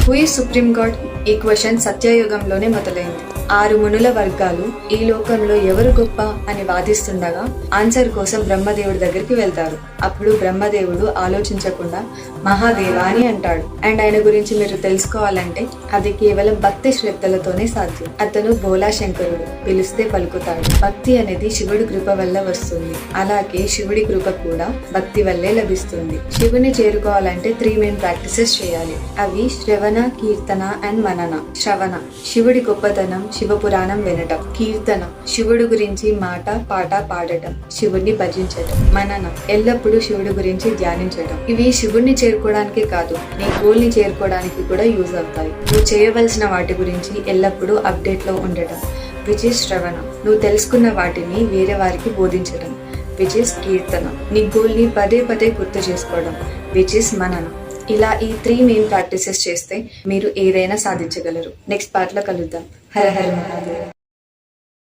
Who is supreme God? ఈ question సత్యయుగంలోనే మొదలైంది. 6 మునుల వర్గాలు ఈ లోకంలో ఎవరు గొప్ప అని వాదిస్తుండగా ఆన్సర్ కోసం బ్రహ్మదేవుడి దగ్గరికి వెళ్తారు. అప్పుడు బ్రహ్మదేవుడు ఆలోచించకుండా మహాదేవా అని అంటాడు. అండ్ ఆయన గురించి మీరు తెలుసుకోవాలంటే అది కేవలం భక్తి శ్రద్ధలతోనే సాధ్యం. అతను భోలా శంకరుడు, పిలిస్తే పలుకుతాడు. భక్తి అనేది శివుడి కృప వల్ల వస్తుంది. అలాగే శివుడి కృప కూడా భక్తి వల్లే లభిస్తుంది. శివుని చేరుకోవాలంటే 3 మెయిన్ ప్రాక్టీసెస్ చేయాలి. అవి శ్రవణ, కీర్తన అండ్ మనన. శ్రవణ, శివుడి గొప్పతనం, శివపురాణం వినటం. కీర్తన, శివుడు గురించి మాట పాట పాడటం, శివుడిని భజించటం. మనన, ఎల్లప్పుడూ శివుడి గురించి ధ్యానించటం. ఇవి శివుడిని చేరుకోవడానికి కాదు, నీ గోల్ ని చేరుకోవడానికి కూడా యూజ్ అవుతాయి. నువ్వు చేయవలసిన వాటి గురించి ఎల్లప్పుడూ అప్డేట్ లో ఉండటం, విచ్ ఇస్ శ్రవణ. నువ్వు తెలుసుకున్న వాటిని వేరే వారికి బోధించడం, విచ్ ఇస్ కీర్తన. నీ గోల్ ని పదే పదే గుర్తు చేసుకోవడం, విచ్ ఇస్ మనన. ఇలా ఈ 3 మెయిన్ ప్రాక్టీసెస్ చేస్తే మీరు ఏదైనా సాధించగలరు. నెక్స్ట్ పార్ట్ లో కలుద్దాం. హర హర మహాదేవ్.